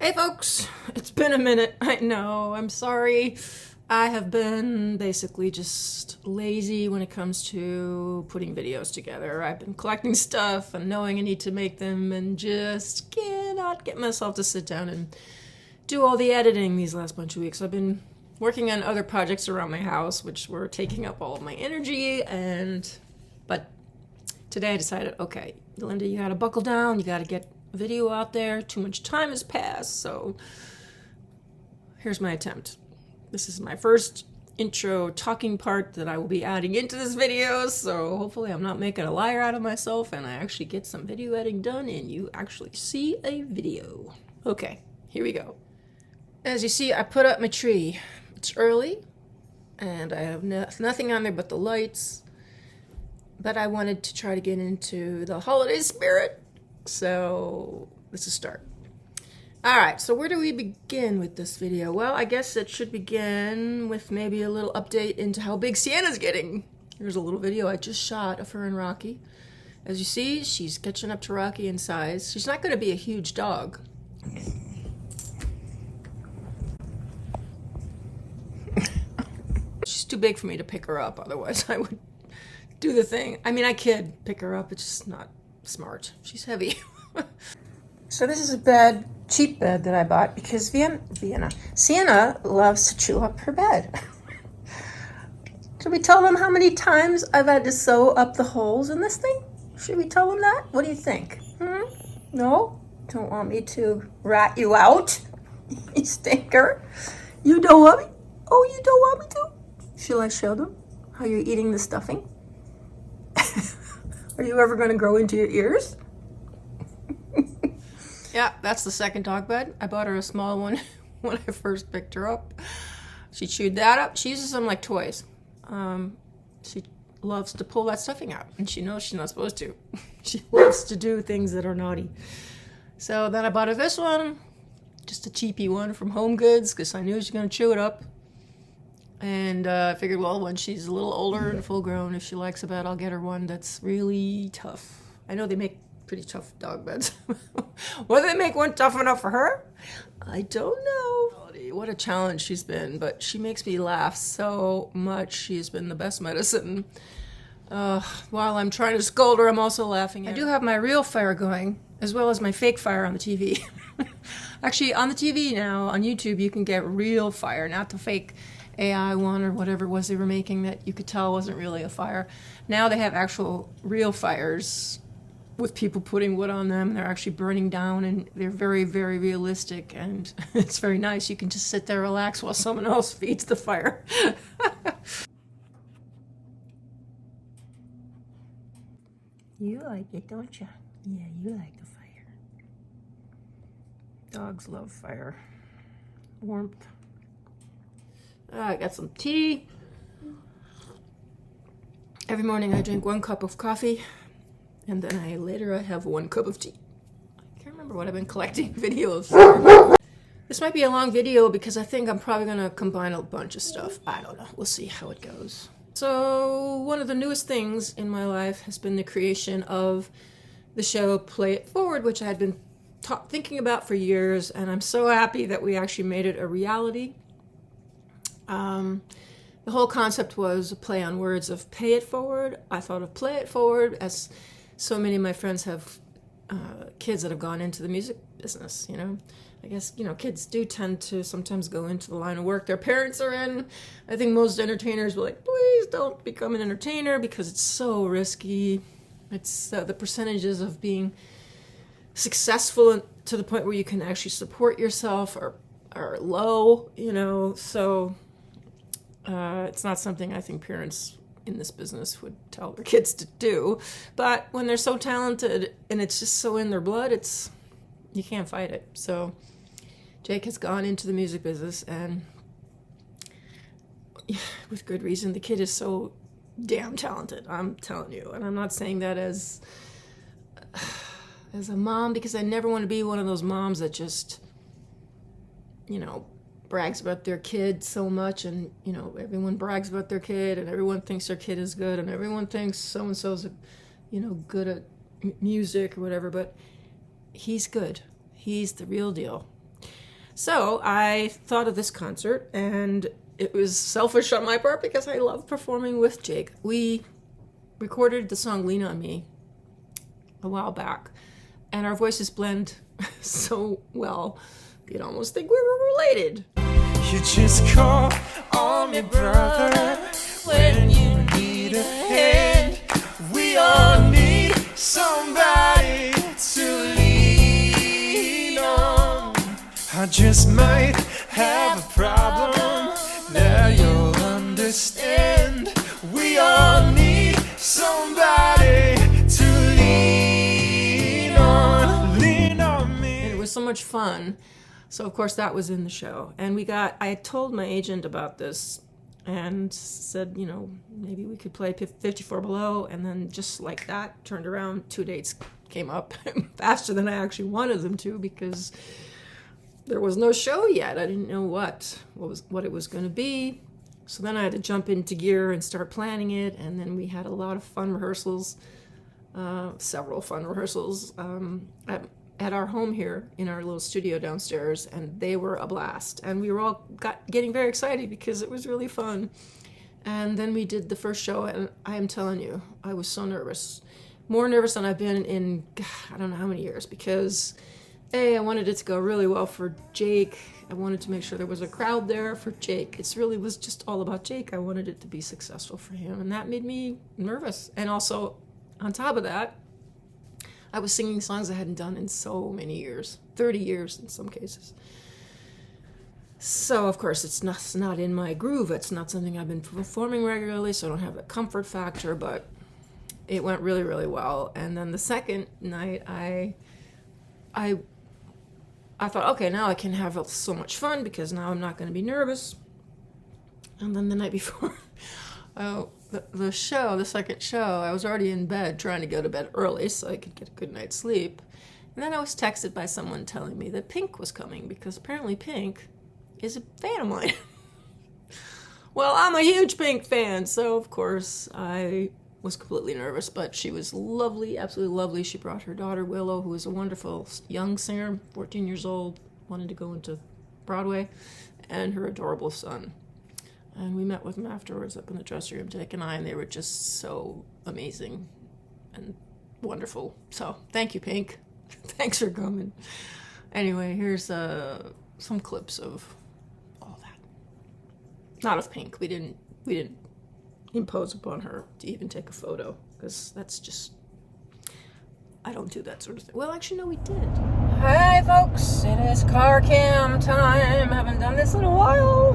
Hey folks, it's been a minute. I know, I'm sorry. I have been basically just lazy when it comes to putting videos together. I've been collecting stuff and knowing I need to make them and just cannot get myself to sit down and do all the editing these last bunch of weeks. I've been working on other projects around my house which were taking up all of my energy, but today I decided, okay, Linda, you gotta buckle down, you gotta get a video out there. Too much time has passed, so here's my attempt. This is my first intro talking part that I will be adding into this video, so hopefully I'm not making a liar out of myself and I actually get some video editing done and you actually see a video. Okay, here we go. As you see, I put up my tree. It's early and I have nothing on there but the lights, but I wanted to try to get into the holiday spirit, so let's just start. Alright, so where do we begin with this video? Well, I guess it should begin with maybe a little update into how big Sienna's getting. Here's a little video I just shot of her and Rocky. As you see, she's catching up to Rocky in size. She's not going to be a huge dog. She's too big for me to pick her up, otherwise I would do the thing. I mean, I could pick her up, it's just not smart. She's heavy. So this is a bed, cheap bed that I bought because Sienna loves to chew up her bed. Should we tell them how many times I've had to sew up the holes in this thing? Should we tell them that? What do you think? No? Don't want me to rat you out? You stinker. You don't want me? Oh, you don't want me to? Shall I show them how you're eating the stuffing? Are you ever going to grow into your ears? Yeah, that's the second dog bed. I bought her a small one when I first picked her up. She chewed that up. She uses them like toys. She loves to pull that stuffing out, and she knows she's not supposed to. She loves to do things that are naughty. So then I bought her this one, just a cheapy one from Home Goods, because I knew she was going to chew it up. And I figured, well, when she's a little older and full grown, if she likes a bed, I'll get her one that's really tough. I know they make pretty tough dog beds. Whether they make one tough enough for her, I don't know. What a challenge she's been, but she makes me laugh so much. She's been the best medicine. While I'm trying to scold her, I'm also laughing at her. I do have my real fire going, as well as my fake fire on the TV. Actually, on the TV now, on YouTube, you can get real fire, not the fake AI one or whatever it was they were making that you could tell wasn't really a fire. Now they have actual real fires with people putting wood on them. They're actually burning down, and they're very, very realistic, and it's very nice. You can just sit there, relax while someone else feeds the fire. You like it, don't you? Yeah, you like the fire. Dogs love fire. Warmth. I got some tea. Every morning I drink 1 cup of coffee, and then later I have 1 cup of tea. I can't remember what I've been collecting videos for. This might be a long video because I think I'm probably going to combine a bunch of stuff. I don't know. We'll see how it goes. So one of the newest things in my life has been the creation of the show Play It Forward, which I had been thinking about for years, and I'm so happy that we actually made it a reality. The whole concept was a play on words of pay it forward. I thought of play it forward, as so many of my friends have kids that have gone into the music business, you know. I guess, you know, kids do tend to sometimes go into the line of work their parents are in. I think most entertainers were like, please don't become an entertainer because it's so risky. It's the percentages of being successful to the point where you can actually support yourself are low, you know, so it's not something I think parents in this business would tell their kids to do. But when they're so talented and it's just so in their blood, you can't fight it. So Jake has gone into the music business, and with good reason. The kid is so damn talented, I'm telling you. And I'm not saying that as a mom, because I never want to be one of those moms that just, you know, brags about their kid so much, and, you know, everyone brags about their kid, and everyone thinks their kid is good, and everyone thinks so-and-so's, you know, good at music or whatever, but he's good. He's the real deal. So I thought of this concert, and it was selfish on my part because I love performing with Jake. We recorded the song Lean on Me a while back, and our voices blend so well, you'd almost think we were related. You just call on me, brother, when you need a hand. We all need somebody to lean on. I just might have a problem, now you'll understand. We all need somebody to lean on. Lean on me. And it was so much fun. So of course that was in the show. And I told my agent about this and said, you know, maybe we could play 54 Below. And then just like that, turned around, 2 dates came up faster than I actually wanted them to, because there was no show yet. I didn't know what it was going to be. So then I had to jump into gear and start planning it. And then we had a lot of fun rehearsals, several fun rehearsals at our home here in our little studio downstairs, and they were a blast. And we were all getting very excited because it was really fun. And then we did the first show, and I am telling you, I was so nervous. More nervous than I've been in, I don't know how many years, because I wanted it to go really well for Jake. I wanted to make sure there was a crowd there for Jake. It really was just all about Jake. I wanted it to be successful for him, and that made me nervous. And also, on top of that, I was singing songs I hadn't done in so many years, 30 years in some cases. So, of course, it's not in my groove. It's not something I've been performing regularly, so I don't have a comfort factor, but it went really, really well. And then the second night, I thought, okay, now I can have so much fun because now I'm not going to be nervous. And then the night before, the second show, I was already in bed trying to go to bed early so I could get a good night's sleep. And then I was texted by someone telling me that Pink was coming, because apparently Pink is a fan of mine. Well, I'm a huge Pink fan, so of course I was completely nervous, but she was lovely, absolutely lovely. She brought her daughter Willow, who is a wonderful young singer, 14 years old, wanted to go into Broadway, and her adorable son. And we met with them afterwards up in the dressing room, Jake and I, and they were just so amazing and wonderful. So thank you, Pink. Thanks for coming. Anyway, here's some clips of all that. Not of Pink. We didn't impose upon her to even take a photo, because that's just, I don't do that sort of thing. Well, actually, no, we did. Hi, folks. It is car cam time. Haven't done this in a while.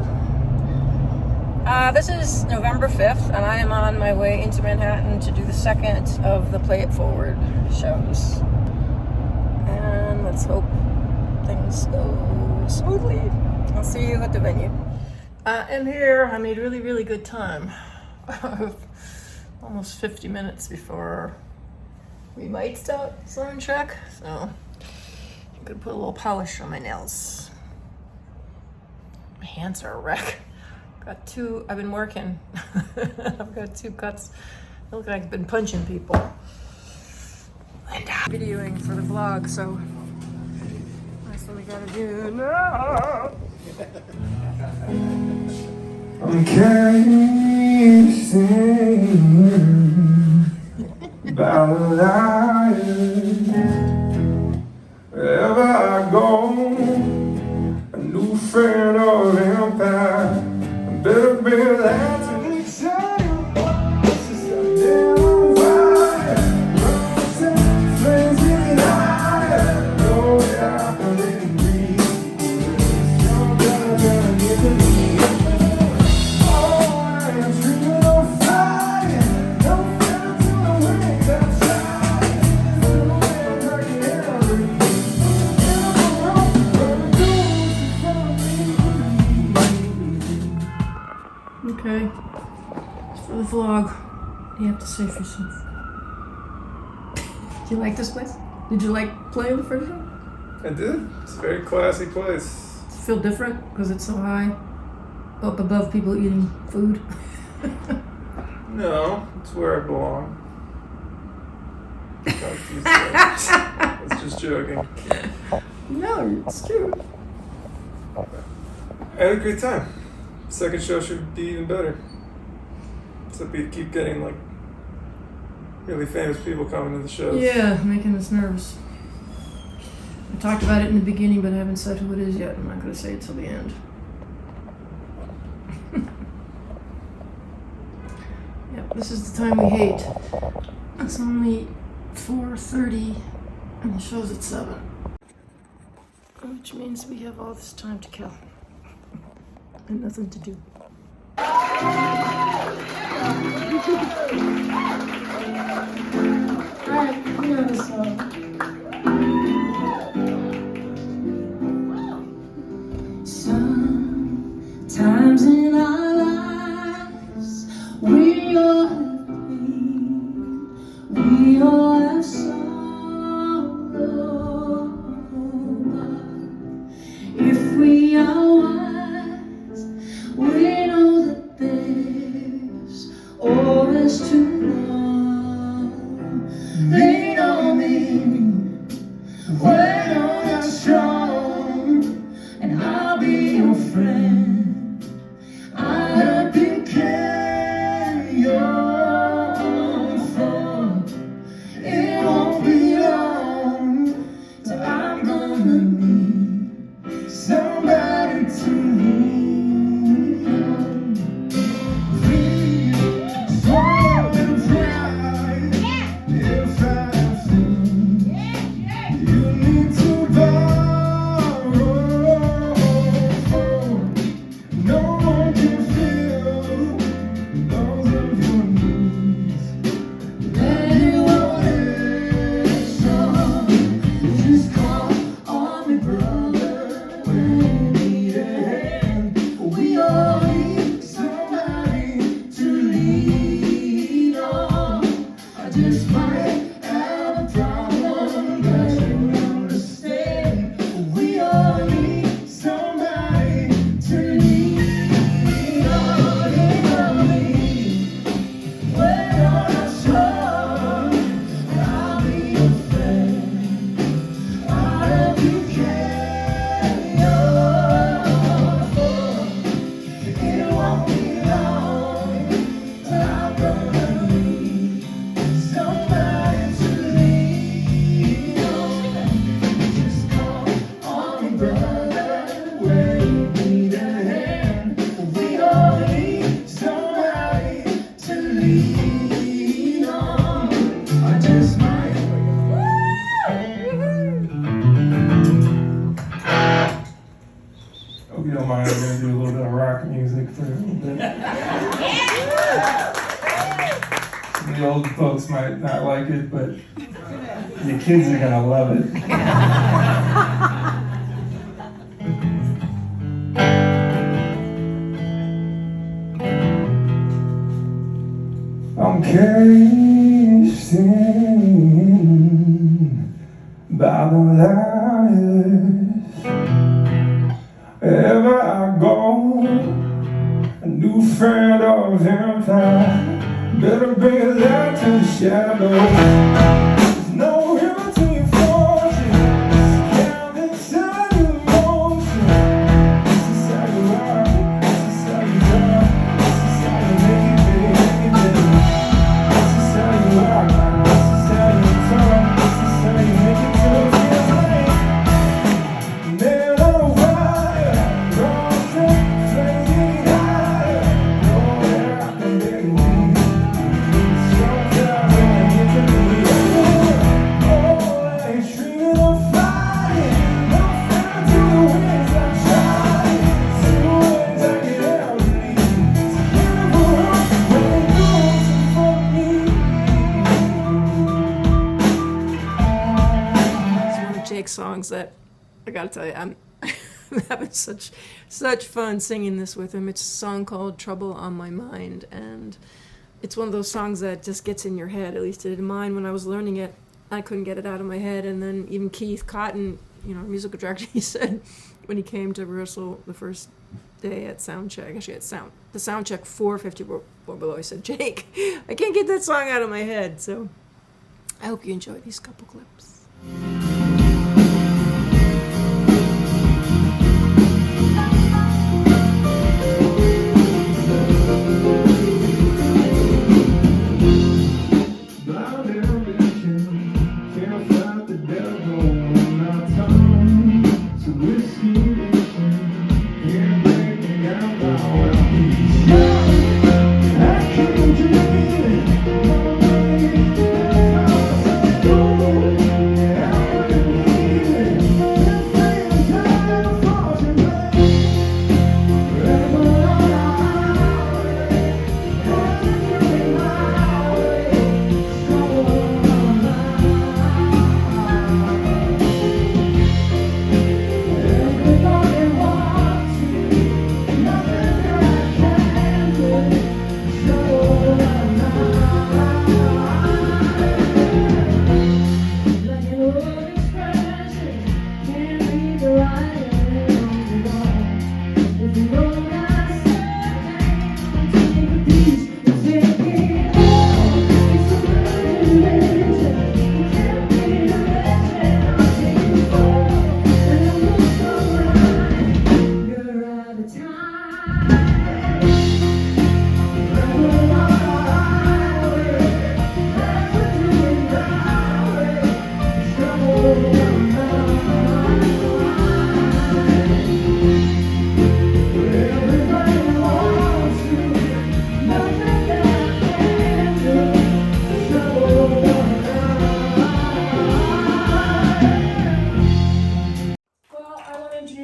This is November 5th, and I am on my way into Manhattan to do the second of the Play It Forward shows. And let's hope things go smoothly. I'll see you at the venue. And here, I made really, really good time. Almost 50 minutes before we might start sound check. So I'm gonna put a little polish on my nails. My hands are a wreck. I've been working. I've got 2 cuts. I look like I've been punching people. And videoing for the vlog, so that's what we gotta do now. I'm casing about a liar. Wherever I go, a new friend or empire. Better be that to be excited. This is a damn fire. Flames in the eye. No, yeah, I didn't breathe. You're gonna get to me. Oh, I am dreaming of fire. No fear to the wind outside. No way I can hear it. Okay, for the vlog, what do you have to say for yourself? Do you like this place? Did you like playing the first show? I did. It's a very classy place. Does it feel different because it's so high up above people eating food? No, it's where I belong. I was just joking. No, it's true. I had a great time. Second show should be even better. Except we keep getting like really famous people coming to the shows. Yeah, making us nervous. I talked about it in the beginning, but I haven't said who it is yet. I'm not going to say it till the end. Yep, this is the time we hate. It's only 4:30 and the show's at 7. Which means we have all this time to kill. And nothing to do. Alright, you know this song. Sometimes in our lives, we all have pain, we all have sorrow. But if we are wise, we know that there's always tomorrow. Lean on me when you're not strong, and I'll be your friend. I'll be carrying your phone. It won't be long till I'm gonna need somebody to lean on. Please swallow the pride if I think you need to borrow. No one can fill those of your needs. Anyone else, just call on me, brother, when you need a hand. We all need somebody to lean on. I just might have a problem that you understand. We all need somebody to lean on. Lean on me when you're not strong, and I'll be your friend. I'll help you carry your phone. It won't be long till I'm gonna need somebody to lean on. Just call on me, brother, when you need a hand. We all need somebody to lean on. I just might. Hope you don't mind, I'm gonna do a little bit of rock music for a little bit. The old folks might not like it, but the kids are gonna love it. I'm cased in by the liars. Wherever I go, a new friend of empire. Better bring a light to the shadows. There's no hero to your fortune. Count inside your emotion. This is how you are. This is how you are. This is how you make it big. This is how you are. This is how you talk. This is how you make it to the feeling. Man on a wire, wrong track, flaming higher. Nowhere I can get away. Sometimes when I get to the end, oh, I ain't dreaming of flying. No fear to the winds I try. To the winds I get out of me. It's a beautiful world when it goes for me. It's one of Jake's songs that I gotta tell you, I'm having such fun singing this with him. It's a song called "Trouble on My Mind," and it's one of those songs that just gets in your head. At least it did mine when I was learning it. I couldn't get it out of my head, and then even Keith Cotton, our musical director, he said when he came to rehearsal the first day at soundcheck, actually the soundcheck for 54 Below, he said, "Jake, I can't get that song out of my head." So I hope you enjoy these couple clips.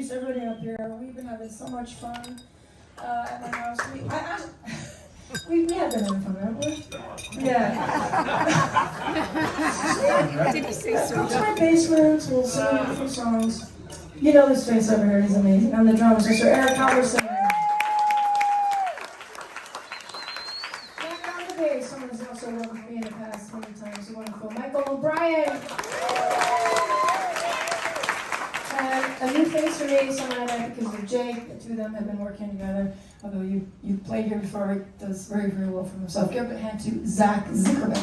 introduce everybody up here. We've been having so much fun at my house. We have been having fun, haven't we? Yeah. Did he say so? Come to my basement, we'll sing a few songs. You know this face over here, he's amazing. I'm the drummer, Mr. Eric Halverson. Back on the bass, someone who's also worked with me in the past many times, the wonderful Michael O'Brien. And a new face for me, someone I like because of Jake. The two of them have been working together. Although you played here before, he does very, very well for himself. Give a hand to Zach Zickerman.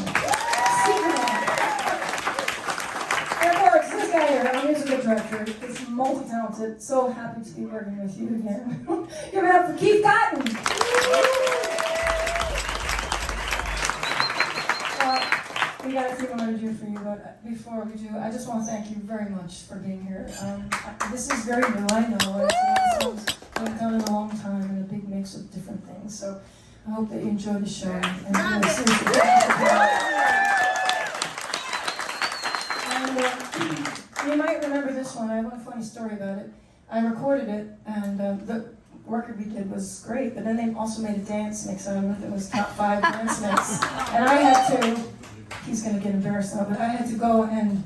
And of course, this guy here, our musical director, is multi-talented. So happy to be working with you again. Give it up for Keith Cotton. We got a few more to do for you, but before we do, I just want to thank you very much for being here. This is very new, I know. It's one of those songs I've done in a long time and a big mix of different things. So I hope that you enjoy the show. And you might remember this one. I have one funny story about it. I recorded it, and the record we did was great, but then they also made a dance mix out of it that was top 5 dance mix. And I had to, he's going to get embarrassed now, but I had to go to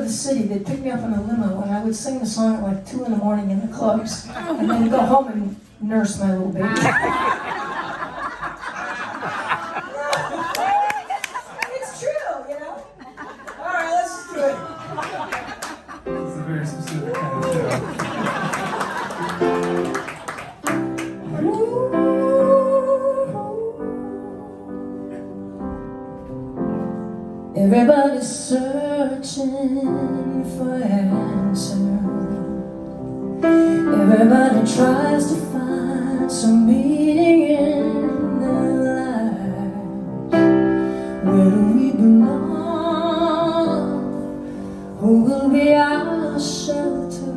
the city. They'd pick me up in a limo, and I would sing the song at like 2 in the morning in the clubs, and then go home and nurse my little baby. It's true, you know? All right, let's just do it. It's a very specific kind of show. Everybody's searching for answers. Everybody tries to find some meaning in their lives. Where do we belong? Who will be our shelter?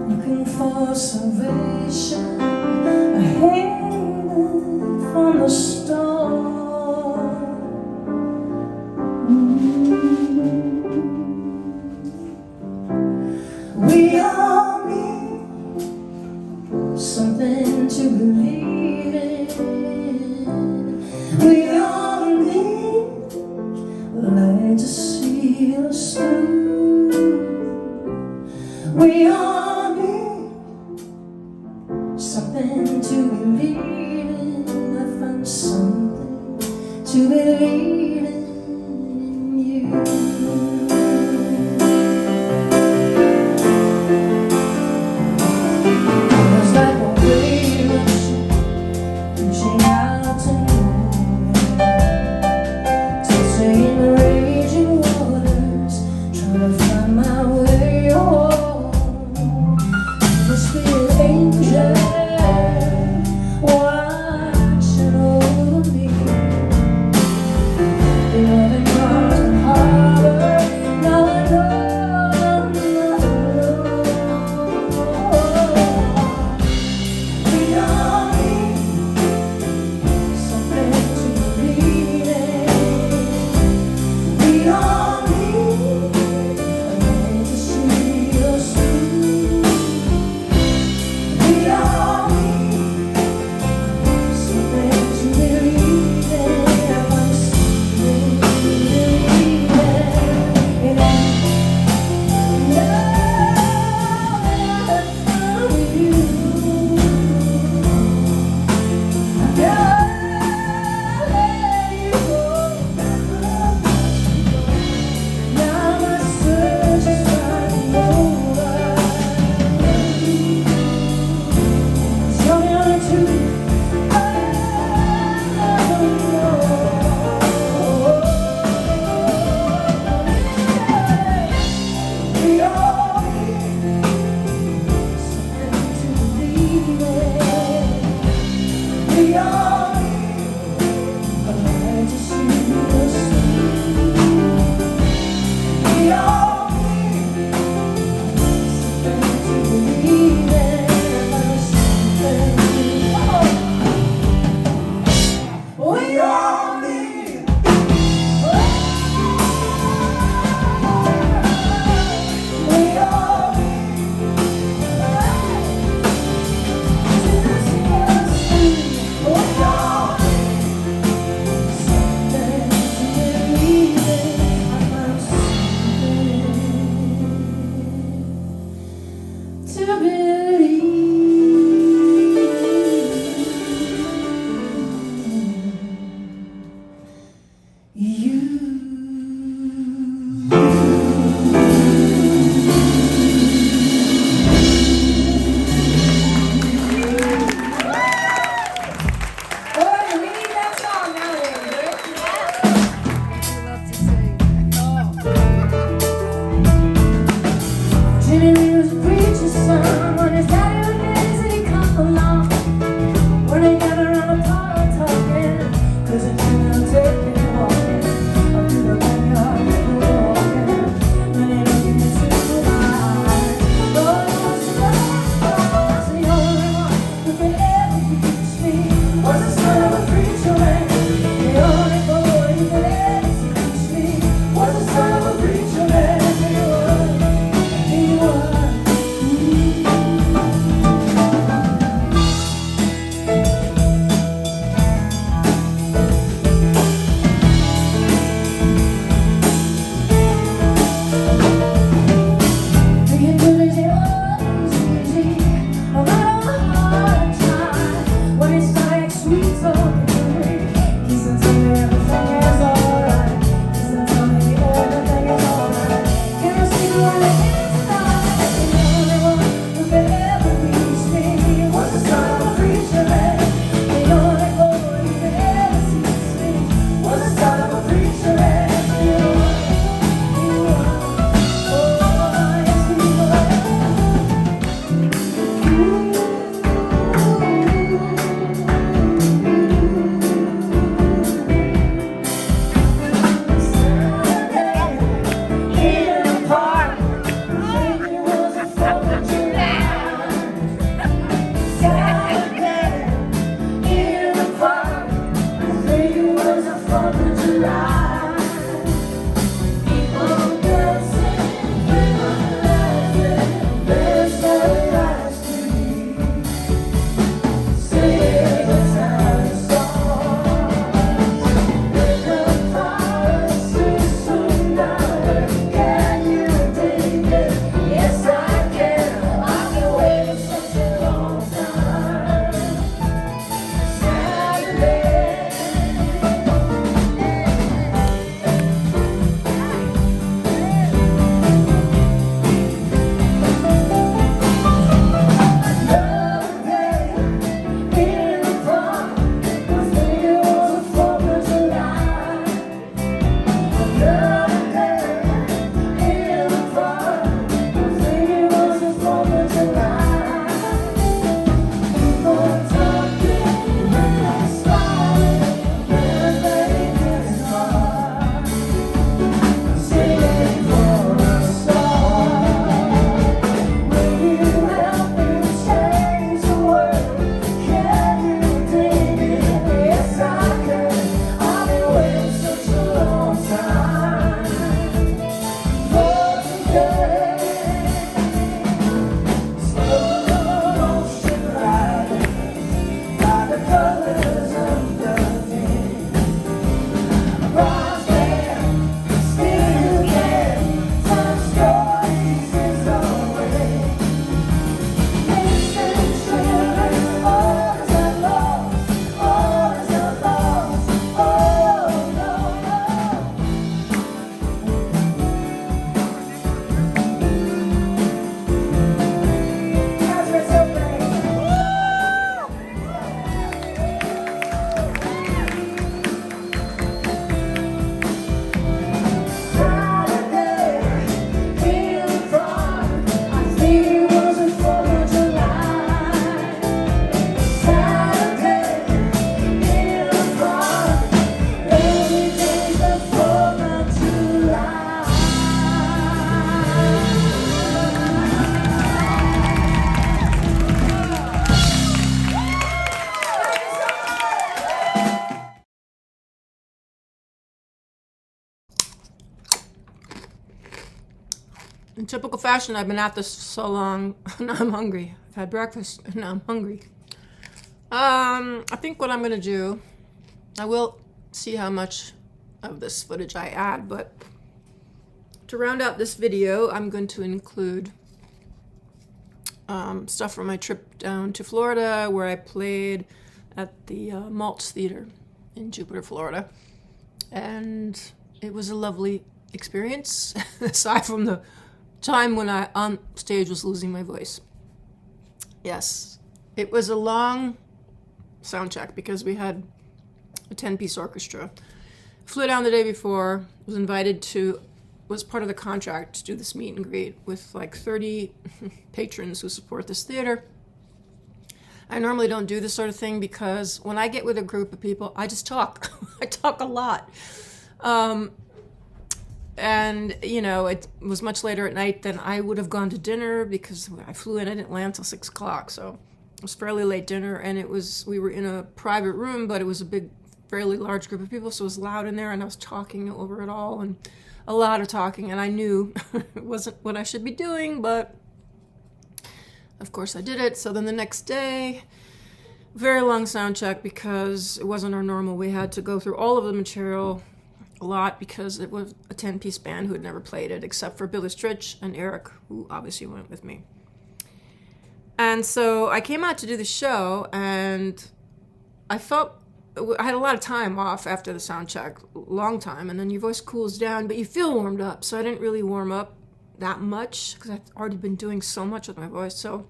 Looking for salvation, a haven from the storm. We all need something to believe in. We all need light to see us through. We all need something to believe in. I found something to believe in you. to believe you. Oh, we need that song nowadays, right? Jimmy Lee was a preacher's son. When his daddy was busy, he'd come along. When they gathered around the parlor talking, 'cause it didn't take me walking up to the backyard, they were walking. Then they looked at me to the eye. Lord, I was the only one who could ever reach me. Was the son of a preacher man. The only boy who could ever teach me. Was the son of a preacher man. He was. In typical fashion, I've been at this so long, now I'm hungry. I've had breakfast, and now I'm hungry. I think what I'm gonna do, I will see how much of this footage I add, but to round out this video, I'm going to include stuff from my trip down to Florida, where I played at the Maltz Theater in Jupiter, Florida. And it was a lovely experience, aside from the time when I on stage was losing my voice. Yes, it was a long sound check because we had a 10-piece orchestra. Flew down the day before, was part of the contract to do this meet and greet with like 30 patrons who support this theater. I normally don't do this sort of thing because when I get with a group of people, I just talk. I talk a lot. And, you know, it was much later at night than I would have gone to dinner because I flew in, I didn't land till 6 o'clock. So it was fairly late dinner, and we were in a private room, but it was a big, fairly large group of people, so it was loud in there, and I was talking over it all, and a lot of talking, and I knew it wasn't what I should be doing, but of course I did it. So then the next day, very long sound check because it wasn't our normal. We had to go through all of the material a lot because it was a 10-piece band who had never played it except for Billy Stritch and Eric, who obviously went with me. And so I came out to do the show, and I had a lot of time off after the sound check, long time, and then your voice cools down, but you feel warmed up. So I didn't really warm up that much because I'd already been doing so much with my voice. So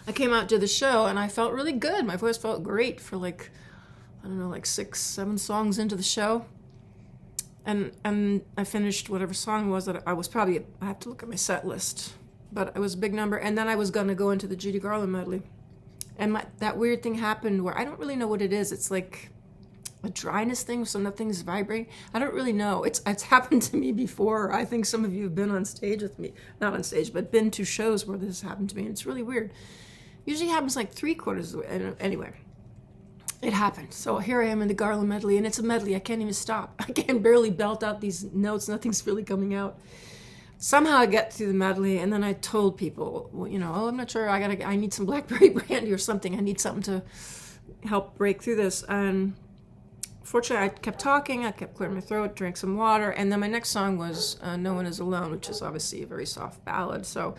I came out to the show, and I felt really good. My voice felt great for like 6, 7 songs into the show. And I finished whatever song it was that I have to look at my set list, but it was a big number. And then I was going to go into the Judy Garland medley. And that weird thing happened where I don't really know what it is. It's like a dryness thing, so nothing's vibrating. I don't really know. It's happened to me before. I think some of you have been on stage with me. Not on stage, but been to shows where this happened to me. And it's really weird. Usually happens like 3/4 of the way. Anyway. It happened. So here I am in the Garland medley, and it's a medley. I can't even stop. I can barely belt out these notes. Nothing's really coming out. Somehow I get through the medley, and then I told people, well, I'm not sure. I need some blackberry brandy or something. I need something to help break through this. And fortunately, I kept talking. I kept clearing my throat, drank some water, and then my next song was "No One Is Alone," which is obviously a very soft ballad. So,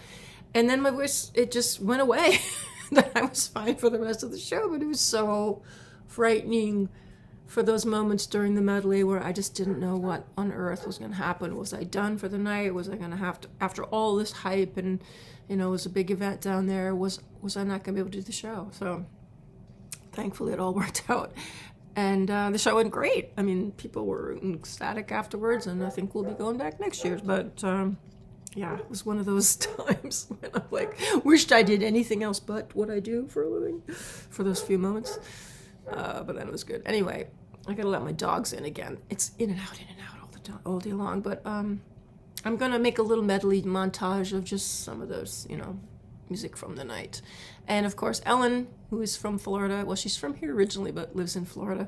and then my voice, it just went away. Then I was fine for the rest of the show, but it was so frightening for those moments during the medley where I just didn't know what on earth was going to happen. Was I done for the night? Was I going to have to, after all this hype and, it was a big event down there, was I not going to be able to do the show? So thankfully it all worked out. And the show went great. I mean, people were ecstatic afterwards, and I think we'll be going back next year. But yeah, it was one of those times when I'm like, wished I did anything else but what I do for a living for those few moments. But then it was good. Anyway, I gotta let my dogs in again. It's in and out all day long. But I'm gonna make a little medley montage of just some of those, music from the night. And of course, Ellen, who is from Florida, well, she's from here originally, but lives in Florida,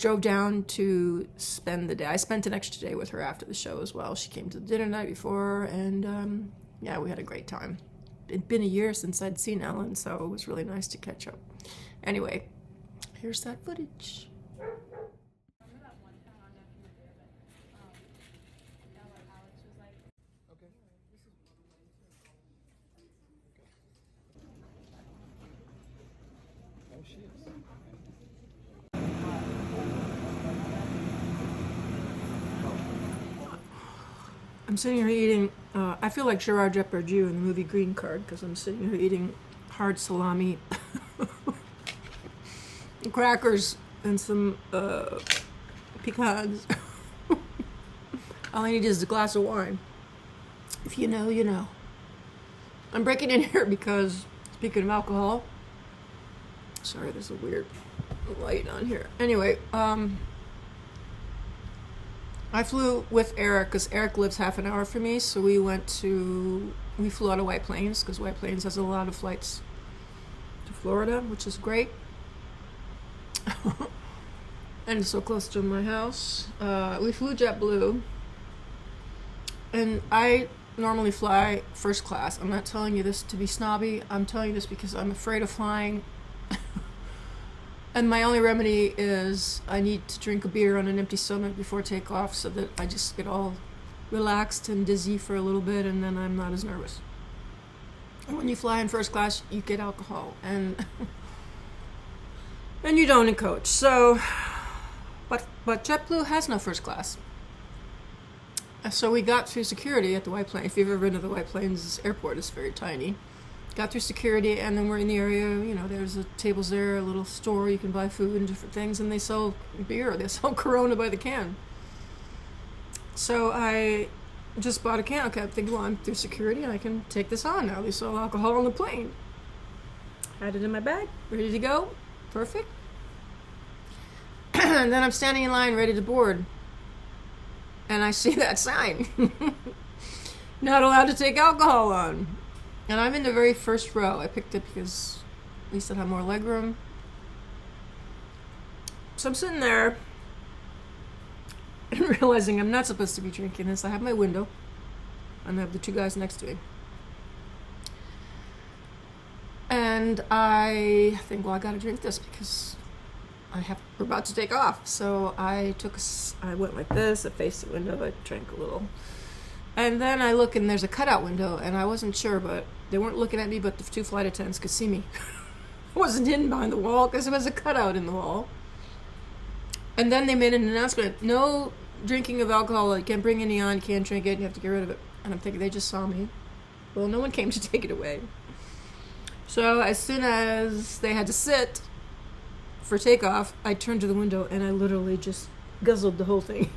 drove down to spend the day. I spent an extra day with her after the show as well. She came to the dinner night before, and yeah, we had a great time. It'd been a year since I'd seen Ellen, so it was really nice to catch up. Anyway, here's that footage. I'm sitting here eating, I feel like Gerard Depardieu in the movie Green Card, because I'm sitting here eating hard salami, crackers, and some pecans. All I need is a glass of wine. If you know, you know. I'm breaking in here because, speaking of alcohol, sorry, there's a weird light on here. Anyway, I flew with Eric because Eric lives half an hour from me, so we flew out of White Plains because White Plains has a lot of flights to Florida, which is great. And it's so close to my house. We flew JetBlue, and I normally fly first class. I'm not telling you this to be snobby. I'm telling you this because I'm afraid of flying. And my only remedy is I need to drink a beer on an empty stomach before takeoff so that I just get all relaxed and dizzy for a little bit, and then I'm not as nervous. when you fly in first class, you get alcohol, and and you don't in coach. So, but JetBlue has no first class. So we got through security at the White Plains. If you've ever been to the White Plains airport, it's very tiny. Got through security, and then we're in the area, you know, there's tables there, a little store, you can buy food and different things, and they sell beer. They sell Corona by the can. So I just bought a can. Okay, I'm thinking, well, I'm through security, and I can take this on now. They sell alcohol on the plane. Had it in my bag, ready to go. Perfect. And then I'm standing in line, ready to board. And I see that sign. Not allowed to take alcohol on. And I'm in the very first row. I picked it because at least it had more leg room. So I'm sitting there and realizing I'm not supposed to be drinking this. I have my window, and I have the two guys next to me. And I think, well, I gotta drink this because we're about to take off. So I went like this, I faced the window, I drank a little. And then I look, and there's a cutout window, and I wasn't sure, but they weren't looking at me, but the two flight attendants could see me. I wasn't hidden behind the wall because there was a cutout in the wall. And then they made an announcement, no drinking of alcohol, you can't bring any on, you can't drink it, you have to get rid of it. And I'm thinking, they just saw me. Well, no one came to take it away. So as soon as they had to sit for takeoff, I turned to the window and I literally just guzzled the whole thing.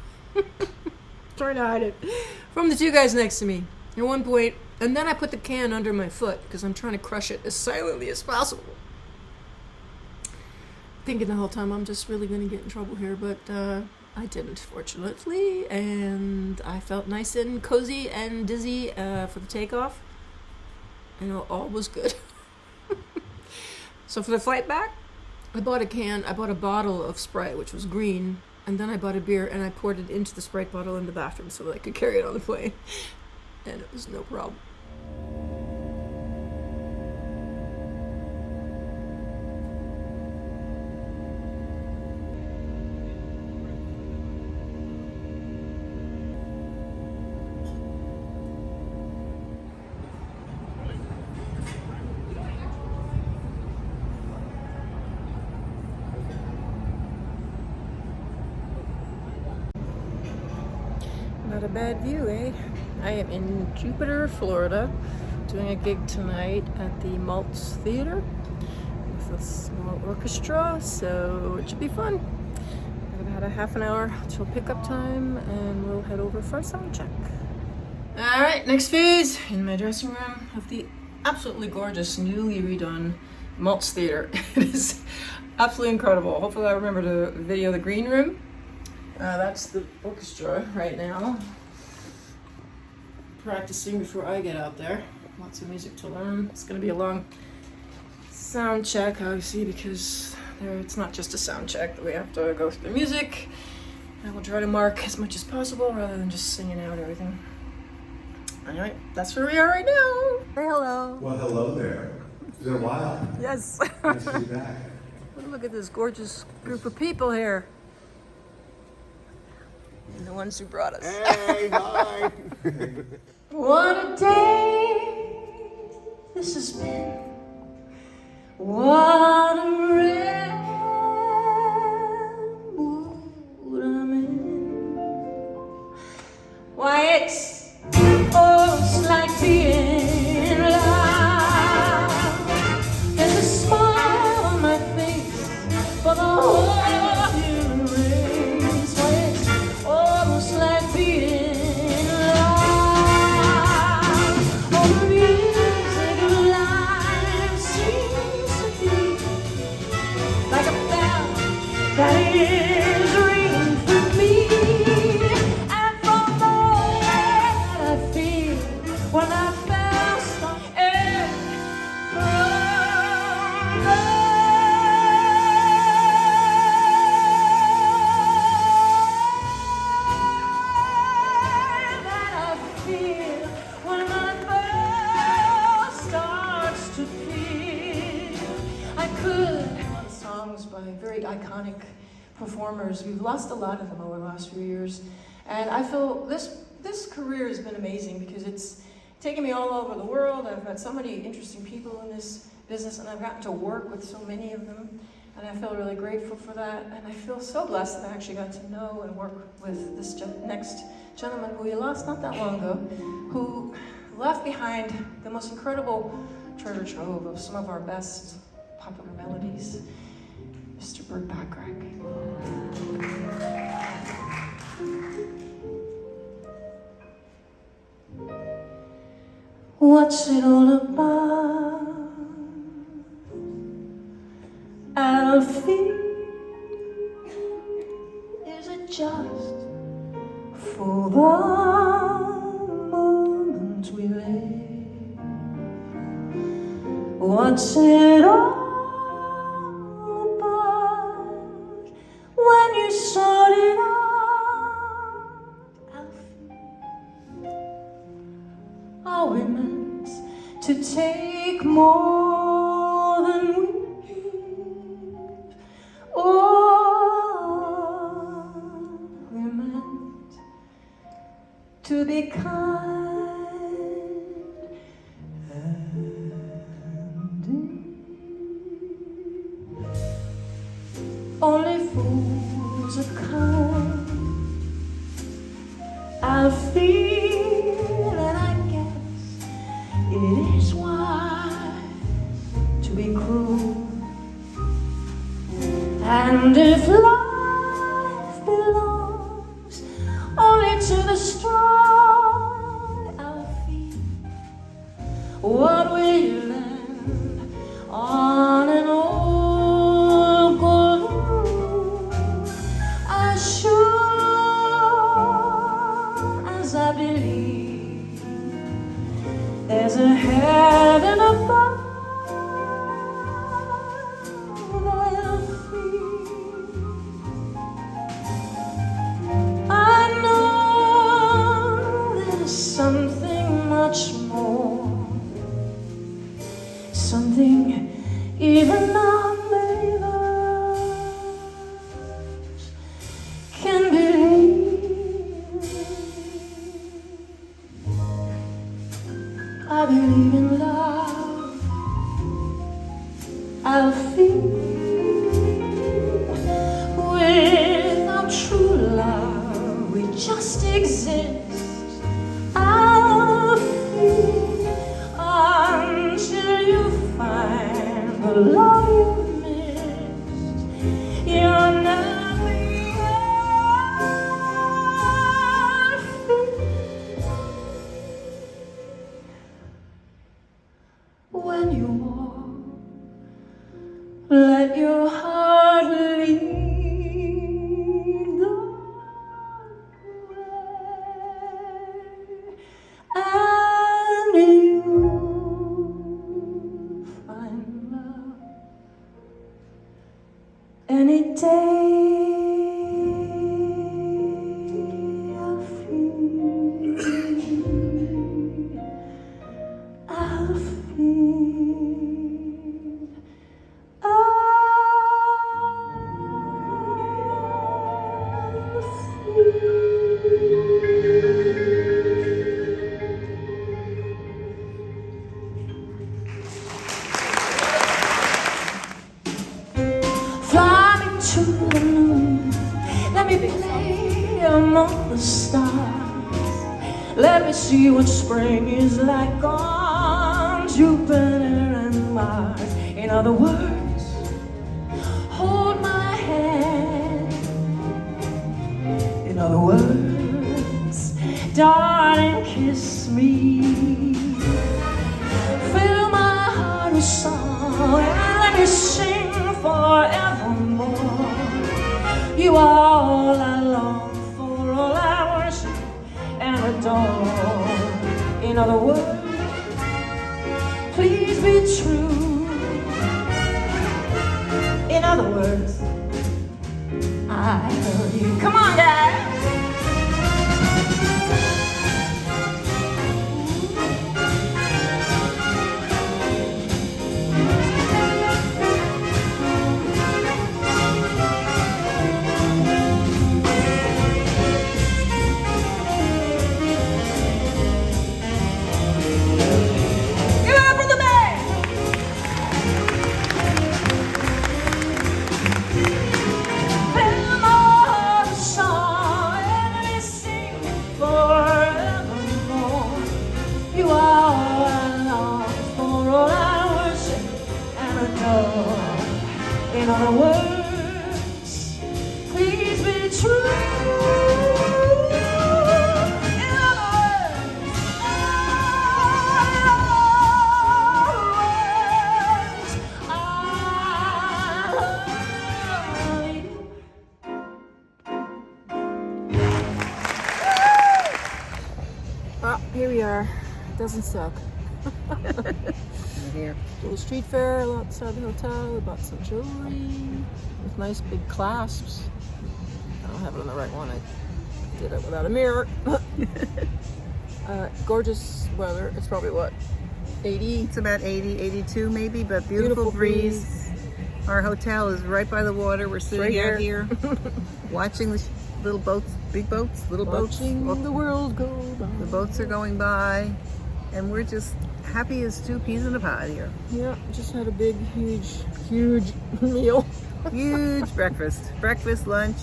Trying to hide it from the two guys next to me. At one point, and then I put the can under my foot because I'm trying to crush it as silently as possible. Thinking the whole time I'm just really going to get in trouble here, but I didn't, fortunately, and I felt nice and cozy and dizzy for the takeoff. You know, all was good. So for the flight back, I bought a bottle of Sprite, which was green, and then I bought a beer and I poured it into the Sprite bottle in the bathroom so that I could carry it on the plane. And it was no problem. Not a bad view, eh? I am in Jupiter, Florida, doing a gig tonight at the Maltz Theater with a small orchestra, so it should be fun. I've had a half an hour till pickup time, and we'll head over for a sound check. All right, next phase in my dressing room of the absolutely gorgeous, newly redone Maltz Theater. It is absolutely incredible. Hopefully I remember to video the green room. That's the orchestra right now. Practicing before I get out there. Lots of music to learn. It's going to be a long sound check, obviously, because it's not just a sound check that we have to go through the music. I will try to mark as much as possible rather than just singing out everything. Anyway, that's where we are right now. Say hello. Well, hello there. It's been a while. Yes. Nice to be back. Look at this gorgeous group of people here. And the ones who brought us. Hey, hi. What a day this has been. What a rare mood I'm in. Why, it's almost like being alive. There's a smile on my face for the whole human race. Why, it's almost like being that is ringing for me, and from the way that I feel when I first saw it that I feel when my first starts to feel I could. Songs by very iconic performers. We've lost a lot of them over the last few years, and I feel this career has been amazing because taken me all over the world. I've met so many interesting people in this business, and I've gotten to work with so many of them, and I feel really grateful for that. And I feel so blessed that I actually got to know and work with this next gentleman who we lost not that long ago, who left behind the most incredible treasure trove of some of our best popular melodies, Mr. Burt Bacharach. What's it all about, Alfie? Is it just for the moment we live? What's it all about when you sort it out, Alfie? Are we meant to take more than we give? Or are we meant to be kind and deep? Only fools are kind, I'll feel, and I guess it is wise to be cruel. And if life belongs only to the strong, I'll feel, what will you lend on an old golden rule? As sure as I believe there's a heaven above, I'll feel. I know there's something much more, something even non-believers can believe. I believe in love, I'll feel. Without true love, we just exist. I'll feel until you find the love you missed. You're nothing. I'll feel when you walk, let your heart lead the way, and you find love any day. I'll feel, I'll feel, I'll fly me to the moon, let me play among the stars. Let me see what spring is like on Jupiter and Mars. In other words, hold my hand. In other words, darling, kiss me. Fill my heart with song and let me sing forevermore. You are all I long for, all I worship and adore. In other words, please be true. In other words, I love you. Come on, guys. In other words, please be true. In other words, I love you. Ah, here we are. Doesn't suck. Here. Little street fair outside the hotel. We bought some jewelry with nice big clasps. I don't have it on the right one. I did it without a mirror. Gorgeous weather. It's probably what, 80? It's about 80, 82 maybe, but beautiful, Beautiful breeze. Our hotel is right by the water. We're sitting Right out here watching the little boats, big boats, little Watching boats. the world go by. The boats are going by, and we're just happy as 2 peas in a pod here. Yeah, just had a big, huge meal. Huge breakfast. Breakfast, lunch,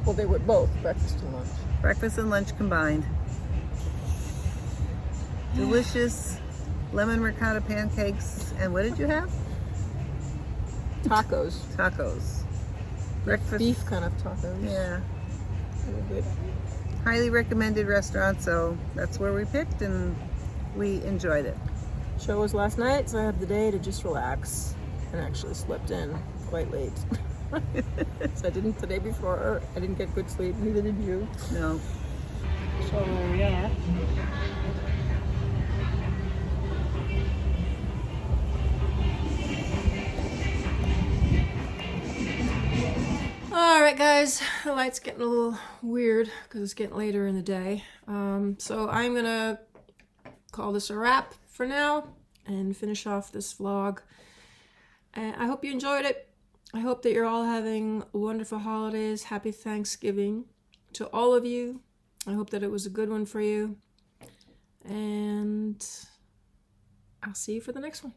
Well, they were both breakfast and lunch. breakfast and lunch combined. Delicious lemon ricotta pancakes. And what did you have? Tacos. Tacos. Breakfast. Beef kind of tacos. Yeah. They were good. Highly recommended restaurant, so that's where we picked and we enjoyed it. Show was last night, so I had the day to just relax and actually slept in quite late. So I didn't the day before. I didn't get good sleep, neither did you. No. So there we are. All right, guys, the light's getting a little weird because it's getting later in the day. So I'm gonna call this a wrap for now and finish off this vlog. And I hope you enjoyed it. I hope that you're all having wonderful holidays. Happy Thanksgiving to all of you. I hope that it was a good one for you. And I'll see you for the next one.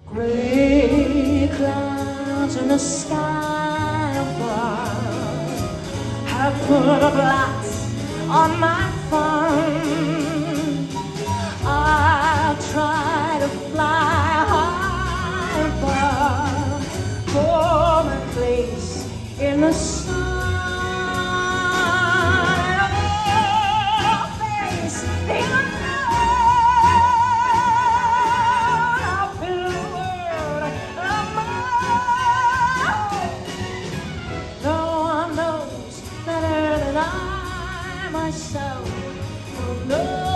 Gray clouds in the sky above have put a blot on my fun. I'll try to fly high above for my place in the sun. Your face in the I'll fill the world of mine. No one knows better than I myself will know.